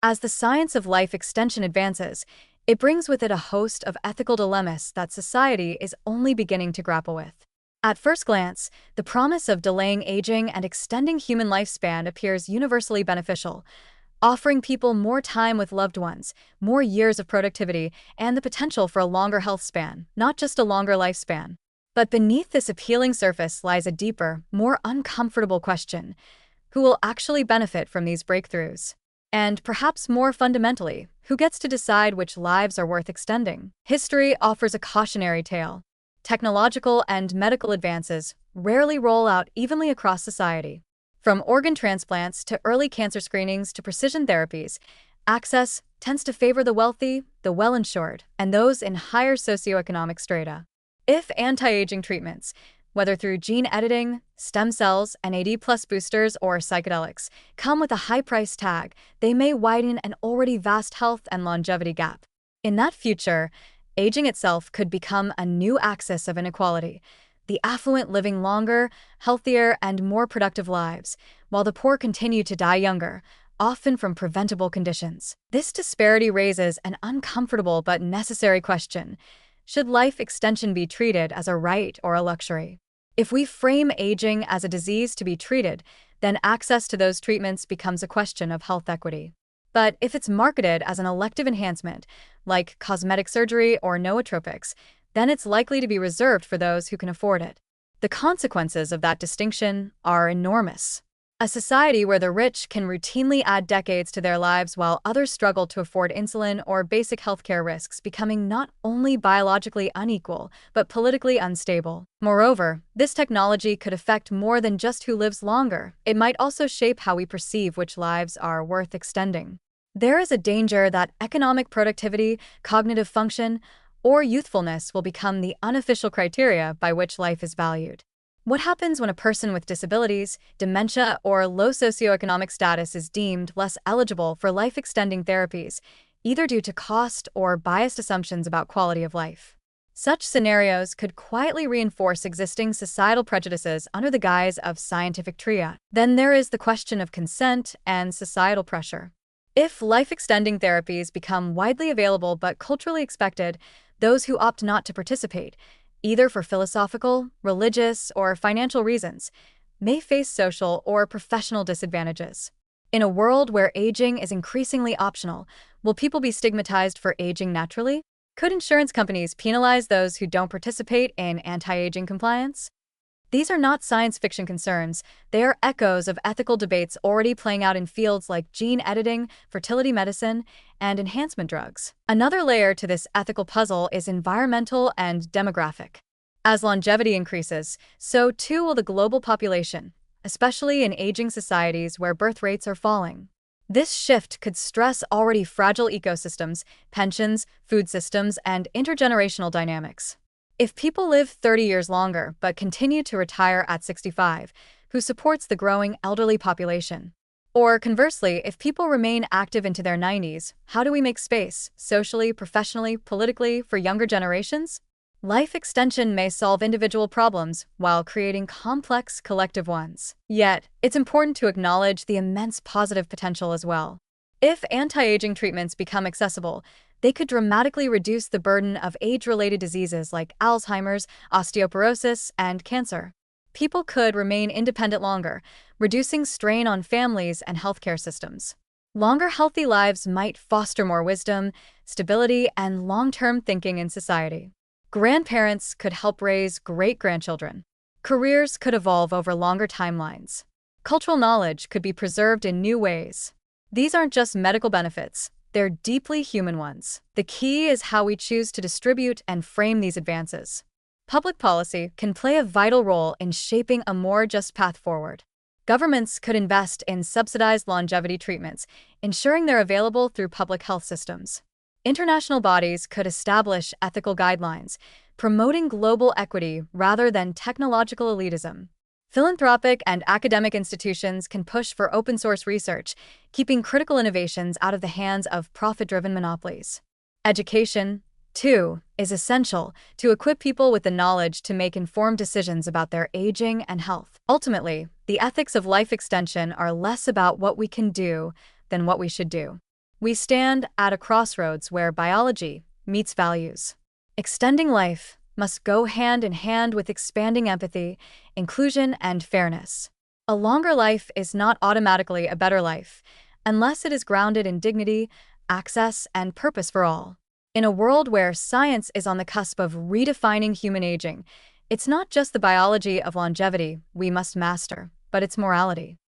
As the science of life extension advances, it brings with it a host of ethical dilemmas that society is only beginning to grapple with. At first glance, the promise of delaying aging and extending human lifespan appears universally beneficial, offering people more time with loved ones, more years of productivity, and the potential for a longer health span, not just a longer lifespan. But beneath this appealing surface lies a deeper, more uncomfortable question: who will actually benefit from these breakthroughs? And perhaps more fundamentally, who gets to decide which lives are worth extending? History offers a cautionary tale. Technological and medical advances rarely roll out evenly across society. From organ transplants to early cancer screenings to precision therapies, access tends to favor the wealthy, the well-insured, and those in higher socioeconomic strata. If anti-aging treatments, whether through gene editing, stem cells, NAD+ boosters, or psychedelics, come with a high price tag, they may widen an already vast health and longevity gap. In that future, aging itself could become a new axis of inequality, the affluent living longer, healthier, and more productive lives, while the poor continue to die younger, often from preventable conditions. This disparity raises an uncomfortable but necessary question: should life extension be treated as a right or a luxury? If we frame aging as a disease to be treated, then access to those treatments becomes a question of health equity. But if it's marketed as an elective enhancement, like cosmetic surgery or nootropics, then it's likely to be reserved for those who can afford it. The consequences of that distinction are enormous. A society where the rich can routinely add decades to their lives while others struggle to afford insulin or basic healthcare risks becoming not only biologically unequal, but politically unstable. Moreover, this technology could affect more than just who lives longer. It might also shape how we perceive which lives are worth extending. There is a danger that economic productivity, cognitive function, or youthfulness will become the unofficial criteria by which life is valued. What happens when a person with disabilities, dementia, or low socioeconomic status is deemed less eligible for life-extending therapies, either due to cost or biased assumptions about quality of life? Such scenarios could quietly reinforce existing societal prejudices under the guise of scientific triage. Then there is the question of consent and societal pressure. If life-extending therapies become widely available but culturally expected, those who opt not to participate, either for philosophical, religious, or financial reasons, may face social or professional disadvantages. In a world where aging is increasingly optional, will people be stigmatized for aging naturally? Could insurance companies penalize those who don't participate in anti-aging compliance? These are not science fiction concerns, they are echoes of ethical debates already playing out in fields like gene editing, fertility medicine, and enhancement drugs. Another layer to this ethical puzzle is environmental and demographic. As longevity increases, so too will the global population, especially in aging societies where birth rates are falling. This shift could stress already fragile ecosystems, pensions, food systems, and intergenerational dynamics. If people live 30 years longer but continue to retire at 65, who supports the growing elderly population? Or conversely, if people remain active into their 90s, how do we make space, socially, professionally, politically, for younger generations? Life extension may solve individual problems while creating complex collective ones. Yet, it's important to acknowledge the immense positive potential as well. If anti-aging treatments become accessible, they could dramatically reduce the burden of age-related diseases like Alzheimer's, osteoporosis, and cancer. People could remain independent longer, reducing strain on families and healthcare systems. Longer healthy lives might foster more wisdom, stability, and long-term thinking in society. Grandparents could help raise great-grandchildren. Careers could evolve over longer timelines. Cultural knowledge could be preserved in new ways. These aren't just medical benefits, they're deeply human ones. The key is how we choose to distribute and frame these advances. Public policy can play a vital role in shaping a more just path forward. Governments could invest in subsidized longevity treatments, ensuring they're available through public health systems. International bodies could establish ethical guidelines, promoting global equity rather than technological elitism. Philanthropic and academic institutions can push for open-source research, keeping critical innovations out of the hands of profit-driven monopolies. Education, too, is essential to equip people with the knowledge to make informed decisions about their aging and health. Ultimately, the ethics of life extension are less about what we can do than what we should do. We stand at a crossroads where biology meets values. Extending life must go hand in hand with expanding empathy, inclusion, and fairness. A longer life is not automatically a better life, unless it is grounded in dignity, access, and purpose for all. In a world where science is on the cusp of redefining human aging, it's not just the biology of longevity we must master, but its morality.